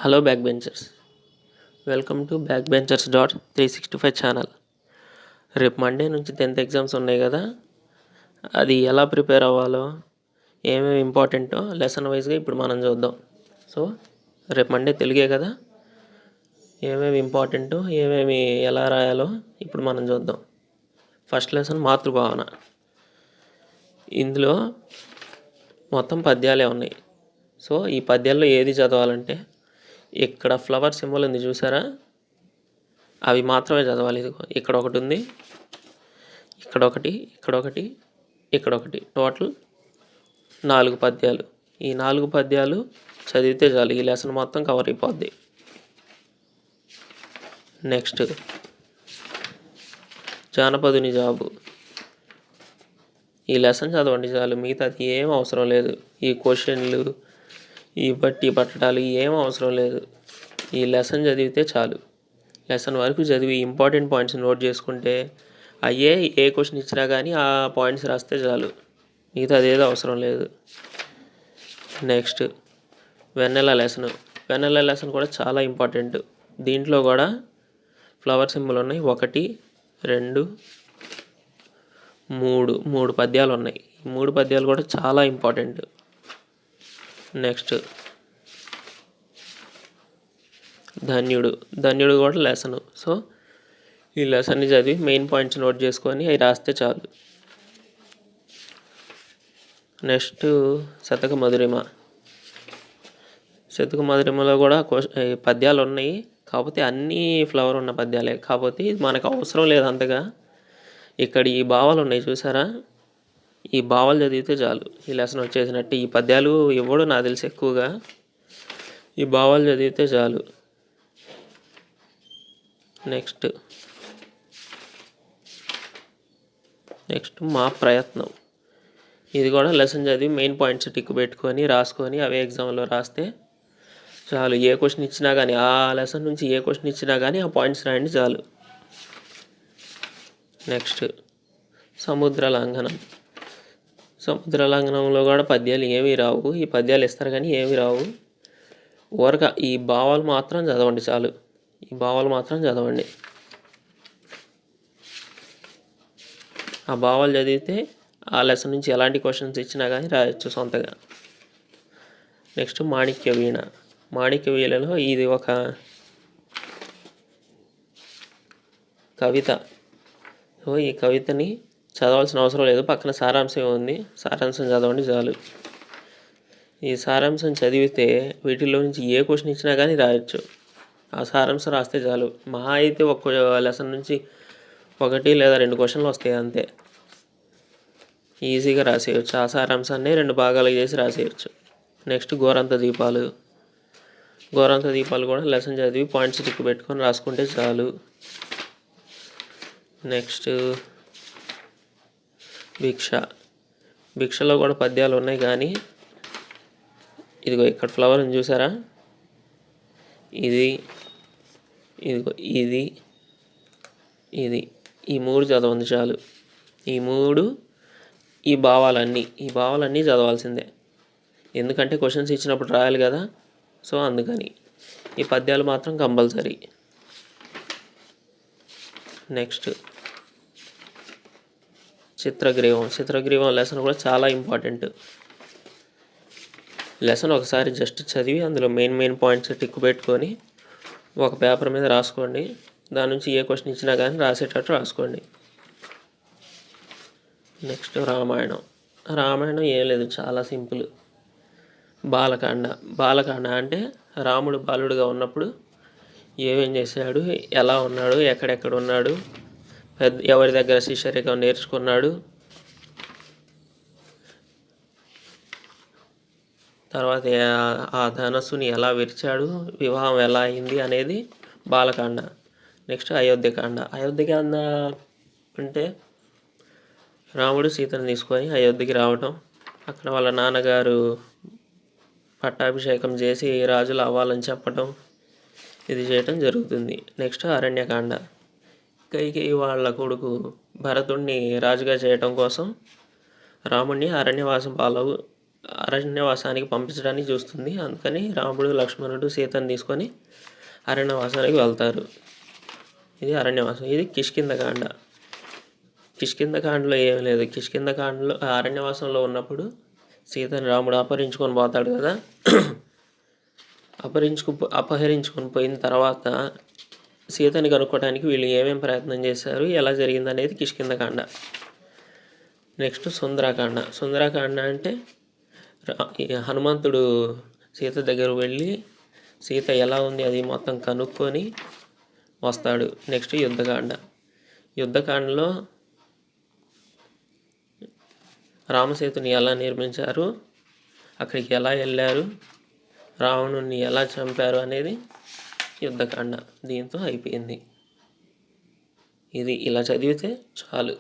Hello back benchers, welcome to back benchers dot 365 channel. రేపు Monday నుంచి 10th exams ఉన్నాయి కదా, అది ఎలా ప్రిపేర్ అవ్వాలో, ఏమేమి ఇంపార్టెంటో లెసన్ వైజ్గా ఇప్పుడు మనం చూద్దాం. సో రేపు మండే తెలుగే కదా, ఏమేమి ఇంపార్టెంటో ఏమేమి ఎలా రాయాలో ఇప్పుడు మనం చూద్దాం. ఫస్ట్ లెసన్ మాతృభావన. ఇందులో మొత్తం పద్యాలే ఉన్నాయి. సో ఈ పద్యాల్లో ఏది చదవాలంటే, ఇక్కడ ఫ్లవర్ సింబల్ ఉంది చూసారా, అవి మాత్రమే చదవాలి. ఇదిగో ఇక్కడ ఒకటి ఉంది, ఇక్కడ ఒకటి, ఇక్కడ ఒకటి, ఇక్కడ ఒకటి, టోటల్ 4 పద్యాలు. ఈ 4 పద్యాలు చదివితే చాలు, ఈ లెసన్ మొత్తం కవర్ అయిపోద్ది. నెక్స్ట్ జానపదుని జాబు. ఈ లెసన్ చదవండి చాలు, మిగతాది ఏం అవసరం లేదు. ఈ క్వశ్చన్లు, ఈ బట్టి పట్టడాలు ఏం అవసరం లేదు. ఈ లెసన్ చదివితే చాలు. లెసన్ వరకు చదివి ఇంపార్టెంట్ పాయింట్స్ నోట్ చేసుకుంటే అయ్యే ఏ క్వశ్చన్ ఇచ్చినా కానీ ఆ పాయింట్స్ రాస్తే చాలు, మిగతా అదేదో అవసరం లేదు. నెక్స్ట్ వెన్నెల లెసన్. వెన్నెల లెసన్ కూడా చాలా ఇంపార్టెంట్. దీంట్లో కూడా ఫ్లవర్ సింబల్ ఉన్నాయి. 1, 2, 3 పద్యాలు ఉన్నాయి. ఈ 3 పద్యాలు కూడా చాలా ఇంపార్టెంట్. నెక్స్ట్ ధన్యుడు కూడా లెసన్. సో ఈ లెసన్ని చదివి మెయిన్ పాయింట్స్ నోట్ చేసుకొని అవి రాస్తే చాలు. నెక్స్ట్ శతక మధురిమలో కూడా పద్యాలు ఉన్నాయి, కాకపోతే అన్నీ ఫ్లవర్ ఉన్న పద్యాలే. కాకపోతే ఇది మనకు అవసరం లేదు అంతగా. ఇక్కడ ఈ భావాలు ఉన్నాయి చూసారా, ఈ భావాలు చదివితే చాలు, ఈ లెసన్ వచ్చేసినట్టు. ఈ పద్యాలు ఇవ్వడు నాకు తెలిసి ఎక్కువగా, ఈ భావాలు చదివితే చాలు. నెక్స్ట్ మా ప్రయత్నం. ఇది కూడా లెసన్ చదివి మెయిన్ పాయింట్స్ టిక్ పెట్టుకొని రాసుకొని అవే ఎగ్జామ్లో రాస్తే చాలు. ఏ క్వశ్చన్ ఇచ్చినా కానీ, ఆ లెసన్ నుంచి ఏ క్వశ్చన్ ఇచ్చినా కానీ ఆ పాయింట్స్ రాయండి చాలు. నెక్స్ట్ సముద్ర లంఘనంలో కూడా పద్యాలు ఏమీ రావు. ఈ పద్యాలు ఇస్తారు కానీ ఏమీ రావు. ఊరక ఈ భావాలు మాత్రం చదవండి చాలు, ఈ భావాలు మాత్రం చదవండి. ఆ భావాలు చదివితే ఆ లెసన్ నుంచి ఎలాంటి క్వశ్చన్స్ ఇచ్చినా కానీ రాయొచ్చు సొంతగా. నెక్స్ట్ మాణిక్య వీణలో ఇది ఒక కవిత. సో ఈ కవితని చదవాల్సిన అవసరం లేదు, పక్కన సారాంశం ఉంది, సారాంశం చదవండి చాలు. ఈ సారాంశం చదివితే వీటిల్లో నుంచి ఏ క్వశ్చన్ ఇచ్చినా కానీ రాయొచ్చు. ఆ సారాంశం రాస్తే చాలు. మహా అయితే ఒక లెసన్ నుంచి 1 లేదా 2 క్వశ్చన్లు వస్తాయి అంతే, ఈజీగా రాసేయచ్చు. ఆ సారాంశాన్ని 2 భాగాలుగా చేసి రాసేయచ్చు. నెక్స్ట్ గోరంత దీపాలు కూడా లెసన్ చదివి పాయింట్స్ టిక్ పెట్టుకొని రాసుకుంటే చాలు. నెక్స్ట్ భిక్షలో కూడా పద్యాలు ఉన్నాయి కానీ, ఇదిగో ఇక్కడ ఫ్లవర్ అని చూసారా, ఇదిగో ఇది ఈ 3 చదవండి చాలు. ఈ భావాలన్నీ చదవాల్సిందే, ఎందుకంటే క్వశ్చన్స్ ఇచ్చినప్పుడు రాయాలి కదా. సో అందుకని ఈ పద్యాలు మాత్రం కంపల్సరీ. నెక్స్ట్ చిత్రగ్రీవం లెసన్ కూడా చాలా ఇంపార్టెంట్. లెసన్ ఒకసారి జస్ట్ చదివి అందులో మెయిన్ పాయింట్స్ టిక్ పెట్టుకొని ఒక పేపర్ మీద రాసుకోండి. దాని నుంచి ఏ క్వశ్చన్ ఇచ్చినా కానీ రాసేటట్టు రాసుకోండి. నెక్స్ట్ రామాయణం ఏం లేదు, చాలా సింపుల్. బాలకాండ అంటే రాముడు బాలుడుగా ఉన్నప్పుడు ఏమేం చేశాడు, ఎలా ఉన్నాడు, ఎక్కడెక్కడ ఉన్నాడు, ఎవరి దగ్గర శిష్యరికం నేర్చుకున్నాడు, తర్వాత ఆ ధనస్సుని ఎలా విరిచాడు, వివాహం ఎలా అయింది అనేది బాలకాండ. నెక్స్ట్ అయోధ్యకాండ అంటే రాముడు సీతను తీసుకొని అయోధ్యకి రావటం, అక్కడ వాళ్ళ నాన్నగారు పట్టాభిషేకం చేసి రాజులు అవ్వాలని చెప్పటం, ఇది చేయటం జరుగుతుంది. నెక్స్ట్ అరణ్యకాండ. కైకేయి వాళ్ళ కొడుకు భరతుడిని రాజుగా చేయటం కోసం రాముడిని అరణ్యవాసం అరణ్యవాసానికి పంపించడానికి చూస్తుంది. అందుకని రాముడు లక్ష్మణుడు సీతను తీసుకొని అరణ్యవాసానికి వెళ్తారు. ఇది అరణ్యవాసం. ఇది కిష్కింధకాండ. కిష్కింధకాండలో ఏం లేదు. కిష్కింధకాండలో అరణ్యవాసంలో ఉన్నప్పుడు సీతను రాముడు అపహరించుకొని పోతాడు కదా. అపహరించుకొని పోయిన తర్వాత సీతని కనుక్కోవడానికి వీళ్ళు ఏమేమి ప్రయత్నం చేశారు, ఎలా జరిగింది అనేది కిష్కింధకాండ. నెక్స్ట్ సుందరాకాండ. సుందరాకాండ అంటే హనుమంతుడు సీత దగ్గర వెళ్ళి సీత ఎలా ఉంది అది మొత్తం కనుక్కొని వస్తాడు. నెక్స్ట్ యుద్ధకాండ. యుద్ధకాండలో రామసేతుని ఎలా నిర్మించారు, అక్కడికి ఎలా వెళ్ళారు, రావణుని ఎలా చంపారు అనేది యుద్ధకాండ. దీంతో అయిపోయింది. ఇది ఇలా చదివితే చాలు.